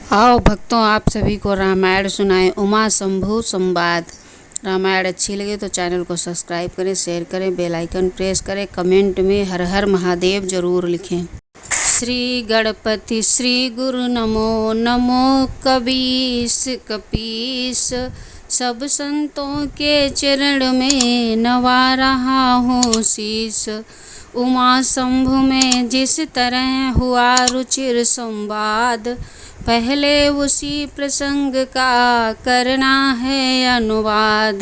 आओ भक्तों, आप सभी को रामायण सुनाएं। उमा शंभु संवाद। रामायण अच्छी लगे तो चैनल को सब्सक्राइब करें, शेयर करें, बेल आइकन प्रेस करें, कमेंट में हर हर महादेव जरूर लिखें। श्री गणपति श्री गुरु नमो नमो कबीस कपीस, सब संतों के चरण में नवा रहा हूँ शीस। उमा शंभु में जिस तरह हुआ रुचिर संवाद, पहले उसी प्रसंग का करना है अनुवाद।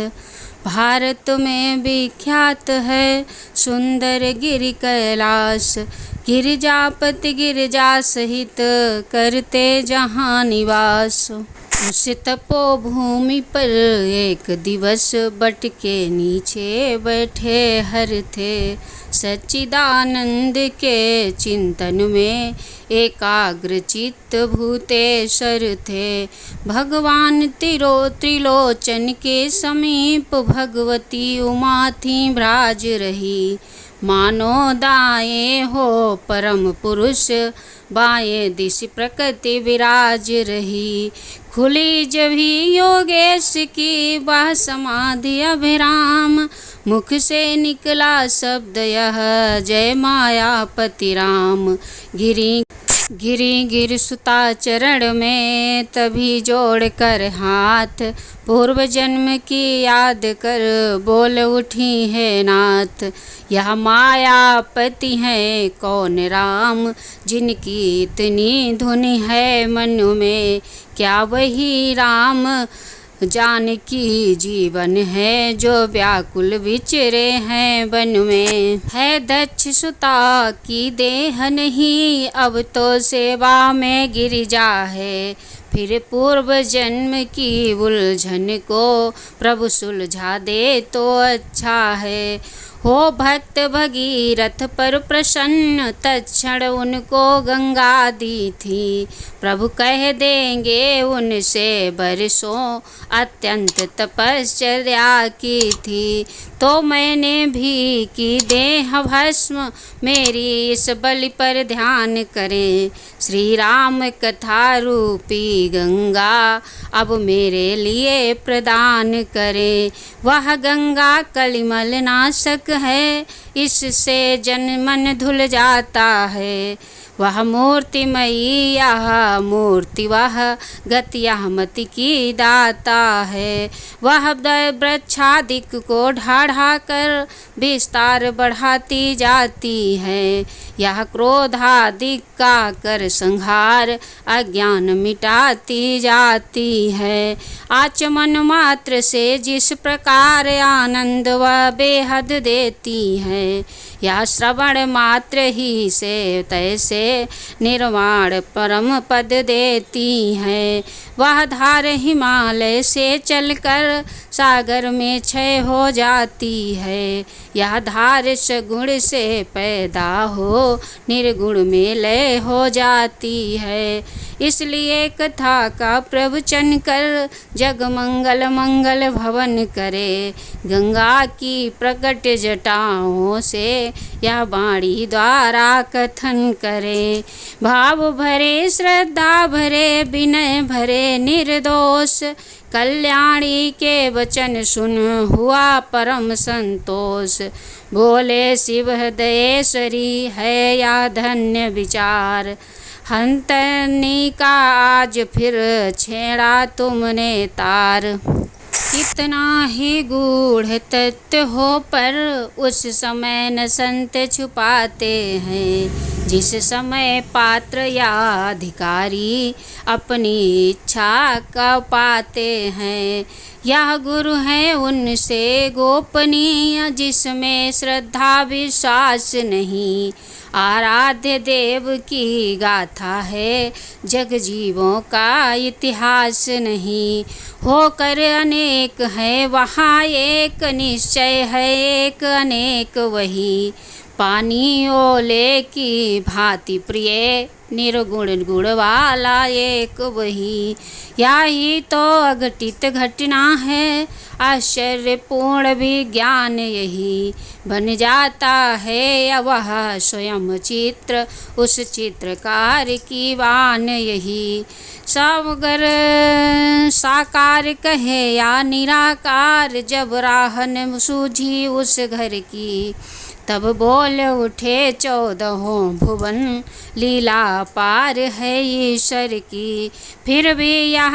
भारत में विख्यात है सुंदर गिरि कैलाश, गिरिजापति गिरिजा सहित करते जहाँ निवास। उस तपोभूमि पर एक दिवस बट के नीचे बैठे हर थे, सच्चिदानंद के चिंतन में एकाग्र चित्त भूतेश्वर थे। भगवान त्रिलोचन के समीप भगवती उमा थी भ्राज रही, मानो दाएं हो परम पुरुष बाएं दिश प्रकृति विराज रही। खुली जभी योगेश की वह समाधि अभिराम, मुख से निकला शब्द यह जय मायापति राम। गिरि सुता चरण में तभी जोड़ कर हाथ, पूर्व जन्म की याद कर बोल उठी है नाथ। यह मायापति हैं कौन राम, जिनकी इतनी धुनि है मन में, क्या वही राम जानकी जीवन है जो व्याकुल विचरे हैं वन में। है दक्ष सुता की देह नहीं, अब तो सेवा में गिरिजा है, फिर पूर्व जन्म की उलझन को प्रभु सुलझा दे तो अच्छा है। हो भक्त भगीरथ पर प्रसन्न, तत्क्षण उनको गंगा दी थी, प्रभु कह देंगे उनसे बरसों अत्यंत तपश्चर्या की थी। तो मैंने भी की देह भस्म, मेरी इस बलि पर ध्यान करें। श्री राम कथा रूपी गंगा अब मेरे लिए प्रदान करें। वह गंगा कलिमल नाशक है, इससे जन मन धुल जाता है। वह मूर्तिमयी यह मूर्ति, वह गति यह मति की दाता है। वह वृक्षादिक को ढा कर विस्तार बढ़ाती जाती है, यह क्रोधादिक का कर संहार अज्ञान मिटाती जाती है। आचमन मात्र से जिस प्रकार आनंद वह बेहद देती है, या श्रवण मात्र ही से तैसे निर्वाण परम पद देती है। वह धार हिमालय से चलकर सागर में क्षय हो जाती है, यह धार सगुण से पैदा हो निर्गुण में लय हो जाती है। इसलिए कथा का प्रवचन कर जग मंगल मंगल भवन करे। गंगा की प्रकट जटाओं से यह वाणी द्वारा कथन करे। भाव भरे श्रद्धा भरे विनय भरे निर्दोष, कल्याणी के वचन सुन हुआ परम संतोष। बोले शिव हृदयेश्वरी है या धन्य विचार, हंतनी का आज फिर छेड़ा तुमने तार। कितना ही गूढ़ तत्व हो पर उस समय न संत छुपाते हैं, जिस समय पात्र या अधिकारी अपनी इच्छा का पाते हैं। यह गुरु है उनसे गोपनीय, जिसमें श्रद्धा विश्वास नहीं। आराध्य देव की गाथा है, जग जीवों का इतिहास नहीं। होकर अनेक है वहाँ एक, निश्चय है एक अनेक वही। पानी ओले की भांति प्रिय, निर्गुण गुण वाला एक वही। यही तो अघटित घटना है, आश्चर्यपूर्ण विज्ञान यही। बन जाता है वह स्वयं चित्र, उस चित्रकार की वान यही। सागर साकार कहे या निराकार, जब राह न सूझी उस घर की, तब बोल उठे 14 भुवन, लीला पार है ईश्वर की। फिर भी यह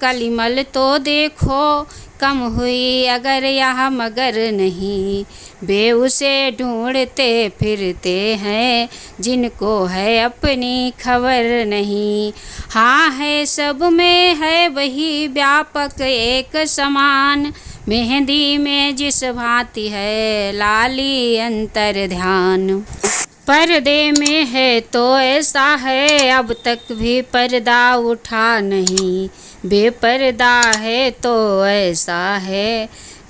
कलिमल तो देखो, कम हुई अगर यह मगर नहीं, वे उसे ढूंढते फिरते हैं, जिनको है अपनी खबर नहीं। हाँ है सब में है वही व्यापक एक समान, मेहंदी में जिस भांति है लाली अंतर ध्यान। पर्दे में है तो ऐसा है, अब तक भी पर्दा उठा नहीं, बेपर्दा है तो ऐसा है,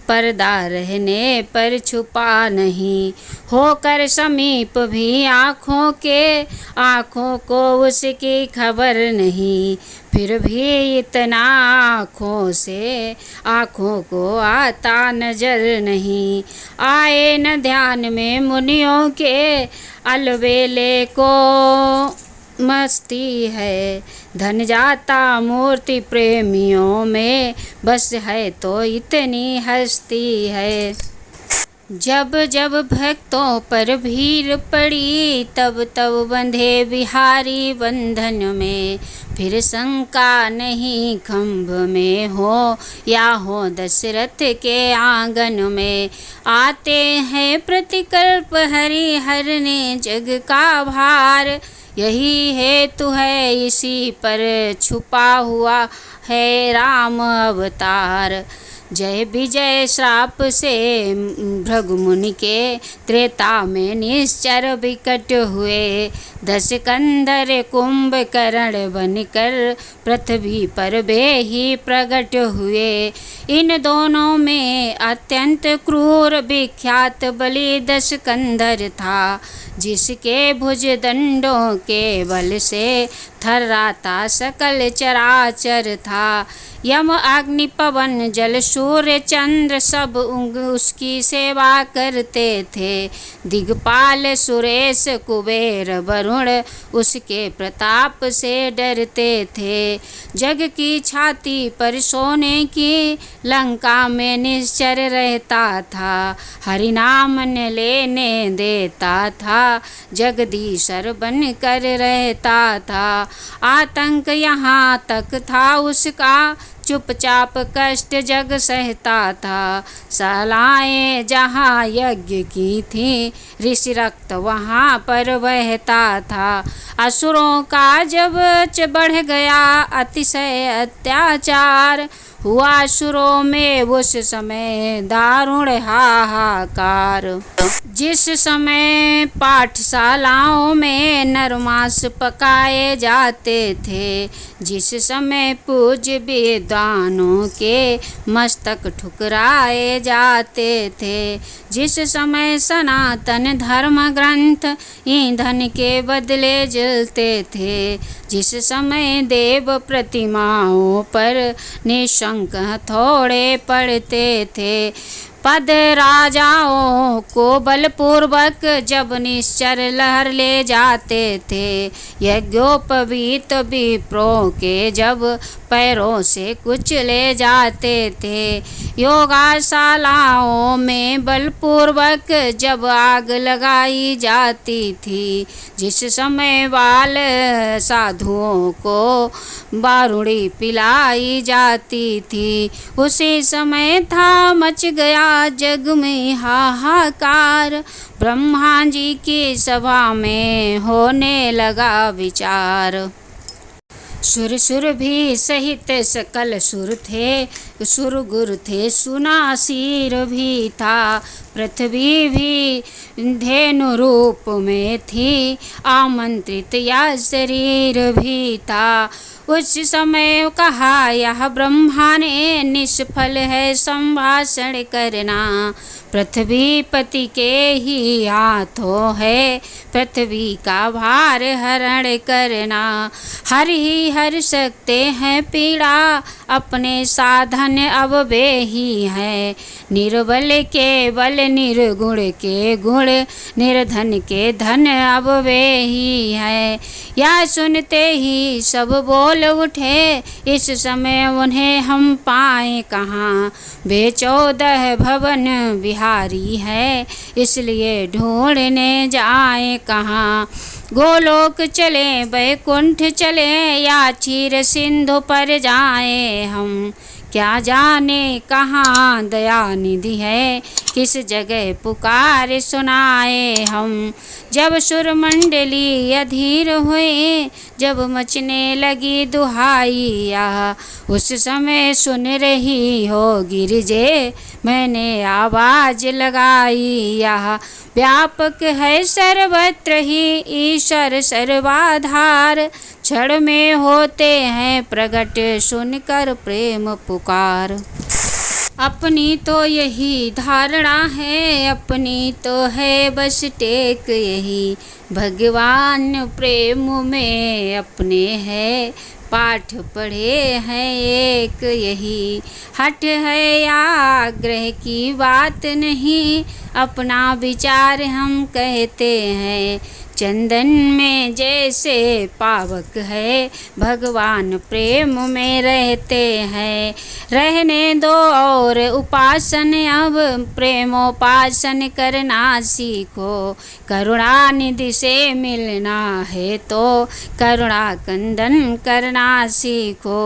पर्दा रहने पर छुपा नहीं। होकर समीप भी आँखों के, आँखों को उसकी खबर नहीं, फिर भी इतना आँखों से आँखों को आता नजर नहीं। आए न ध्यान में मुनियों के, अलबेले को मस्ती है, धन जाता मूर्ति प्रेमियों में, बस है तो इतनी हस्ती है। जब जब भक्तों पर भीड़ पड़ी, तब तब बंधे बिहारी बंधन में, फिर शंका नहीं खंभ में हो या हो दशरथ के आंगन में। आते हैं प्रतिकल्प हरि हरने जग का भार, यही हेतु है इसी पर छुपा हुआ है राम अवतार। जय विजय श्राप से भृगु मुनि के, त्रेता में निश्चर विकट हुए, 10 कंधर कुंभकर्ण बनकर पृथ्वी पर वे ही प्रकट हुए। इन दोनों में अत्यंत क्रूर विख्यात बलि 10 कंधर था, जिसके भुज दंडों के बल से थर्राता सकल चराचर था। यम अग्नि पवन जल सूर्य चंद्र सब उसकी सेवा करते थे, दिग्पाल सुरेश कुबेर वरुण उसके प्रताप से डरते थे। जग की छाती पर सोने की लंका में निश्चर रहता था, हरि नाम न लेने देता था, जगदीशर बन कर रहता था। आतंक यहाँ तक था उसका, चुपचाप कष्ट जग सहता था। सलाएं जहाँ यज्ञ की थी, ऋषि रक्त वहाँ पर बहता था। असुरों का जब बढ़ गया अतिशय अत्याचार, हुआ असुरों में उस समय दारुण हाहाकार। जिस समय पाठशालाओं में नरमांस पकाए जाते थे, जिस समय पूज्य विद्वानों के मस्तक ठुकराए जाते थे, जिस समय सनातन धर्म ग्रंथ ईंधन के बदले जलते थे, जिस समय देव प्रतिमाओं पर निशंक थोड़े पड़ते थे, पद राजाओं को बलपूर्वक जब निश्चर लहर ले जाते थे, यज्ञोपवीत विप्रों के जब पैरों से कुछ ले जाते थे, योगाशालाओं में बलपूर्वक जब आग लगाई जाती थी, जिस समय बाल साधुओं को बारूड़ी पिलाई जाती थी, उसी समय था मच गया जग में हाहाकार। ब्रह्मा जी की सभा में होने लगा विचार। सुर भी सहित सकल सुर थे, सुर गुर थे सुनासीर भी था, पृथ्वी भी धेनु रूप में थी, आमंत्रित या शरीर भी था। उस समय कहा यह ब्रह्मा ने, निष्फल है संभाषण करना, पृथ्वी पति के ही हाथों है, पृथ्वी का भार हरण करना। हर ही हर सकते हैं पीड़ा, अपने साधन अब वे ही हैं, निर्बल के बल निर्गुण के गुण, निर्धन के धन अब वे ही हैं। यह सुनते ही सब बोल बोल उठे, इस समय उन्हें हम पाएं कहाँ। वे 14 भवन बिहारी है, इसलिए ढूंढने जाएं कहाँ। गोलोक चले वैकुंठ चले या क्षीर सिंधु पर जाएं हम। क्या जाने कहाँ दया निधि है, किस जगह पुकार सुनाए हम। जब सुर मंडली अधीर हुए, जब मचने लगी दुहाइया, उस समय सुन रही हो गिरजे, मैंने आवाज लगाई यह। व्यापक है सर्वत्र ही ईश्वर सर्वाधार, क्षण में होते हैं प्रगट सुनकर प्रेम पुकार। अपनी तो यही धारणा है, अपनी तो है बस टेक यही, भगवान प्रेम में अपने है, पाठ पढ़े हैं एक यही। हठ है या आग्रह की बात नहीं, अपना विचार हम कहते हैं। चंदन में जैसे पावक है, भगवान प्रेम में रहते हैं। रहने दो और उपासन, अब प्रेमोपासन करना सीखो। करुणा निधि से मिलना है तो करुणा कंदन करना सीखो।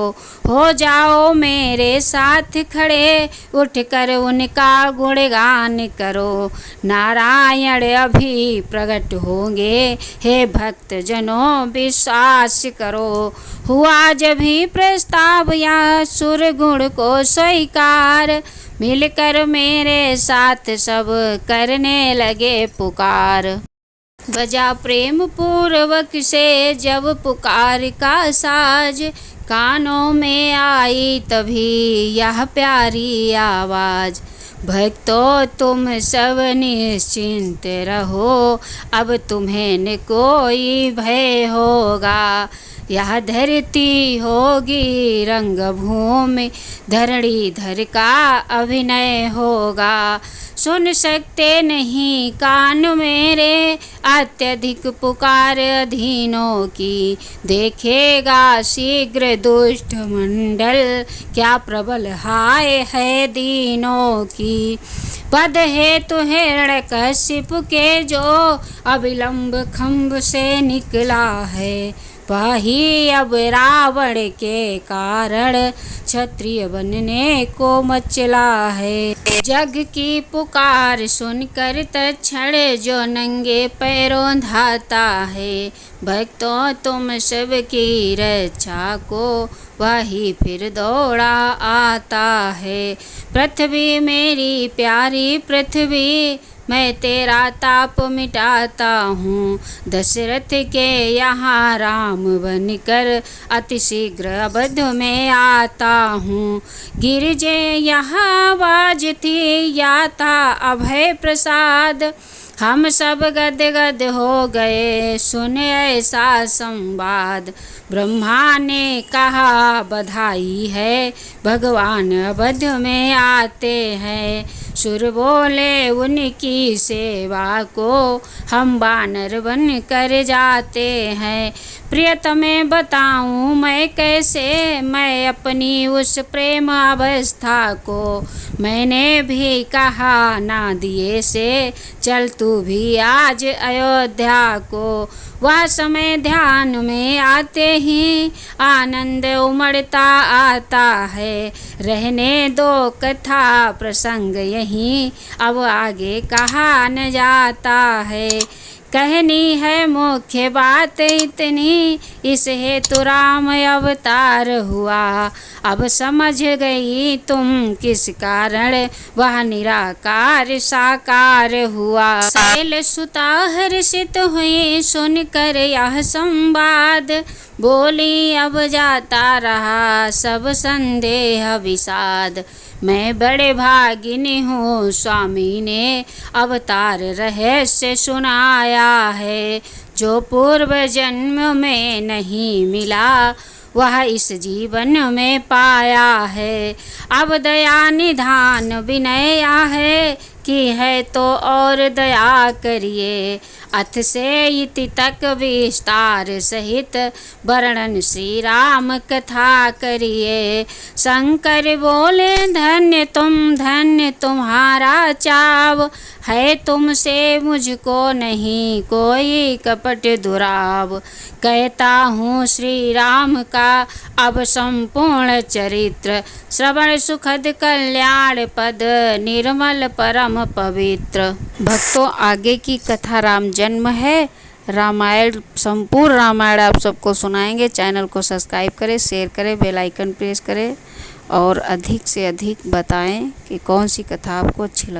हो जाओ मेरे साथ खड़े, उठकर उनका गुणगान करो। नारायण अभी प्रकट होंगे, हे भक्त जनों विश्वास करो। हुआ जब भी प्रस्ताव या सुर गुण को स्वीकार, मिलकर मेरे साथ सब करने लगे पुकार। बजा प्रेम पूर्वक से जब पुकार का साज, कानों में आई तभी यह प्यारी आवाज। भक्तों तुम सब निश्चिंत रहो, अब तुम्हें न कोई भय होगा। यह धरती होगी रंगभूमि, धरणीधर का अभिनय होगा। सुन सकते नहीं कान मेरे, अत्यधिक पुकार अधीनों की। देखेगा शीघ्र दुष्ट मंडल, क्या प्रबल हाय है दीनों की। पद हेतु हिरण्यकशिप के जो अविलंब खम्भ से निकला है, वही अब रावण के कारण क्षत्रिय बनने को मचला है। जग की पुकार सुनकर तत्क्षण जो नंगे पैरों धाता है, भक्तों तुम सबकी रक्षा को वही फिर दौड़ा आता है। पृथ्वी मेरी प्यारी पृथ्वी, मैं तेरा ताप मिटाता हूँ। दशरथ के यहाँ राम बनकर अति शीघ्र अवध में आता हूँ। गिरजे यहाँ आवाज थी या था अभय प्रसाद, हम सब गद गद हो गए सुन ऐसा संवाद। ब्रह्मा ने कहा बधाई है, भगवान अवध में आते हैं। सुर बोले उनकी सेवा को हम वानर बन कर जाते हैं। प्रियतमे बताऊं मैं कैसे, मैं अपनी उस प्रेम अवस्था को। मैंने भी कहा ना दिए से, चल तू भी आज अयोध्या को। वह समय ध्यान में आते ही आनंद उमड़ता आता है। रहने दो कथा प्रसंग यहीं, अब आगे कहा न जाता है। कहनी है मुख्य बात इतनी, इस हेतु राम अवतार हुआ। अब समझ गई तुम किस कारण वह निराकार साकार हुआ। शैल सुता हर्षित हुई सुनकर यह संवाद, बोली अब जाता रहा सब संदेह विषाद। मैं बड़े भागिनी हूँ, स्वामी ने अवतार रहस्य सुनाया है। जो पूर्व जन्म में नहीं मिला वह इस जीवन में पाया है। अब दया निधान विनया है कि है तो और दया करिए। अथ से इति तक विस्तार सहित वर्णन श्री राम कथा करिए। शंकर बोले धन्य तुम्हारा चाव, है तुमसे मुझको नहीं कोई कपट दुराव। कहता हूँ श्री राम का अब संपूर्ण चरित्र, श्रवण सुखद कल्याण पद निर्मल परम पवित्र। भक्तों, आगे की कथा राम जन्म है। रामायण, संपूर्ण रामायण आप सबको सुनाएंगे। चैनल को सब्सक्राइब करें, शेयर करें, बेल आइकन प्रेस करें और अधिक से अधिक बताएं कि कौन सी कथा आपको अच्छी लगी।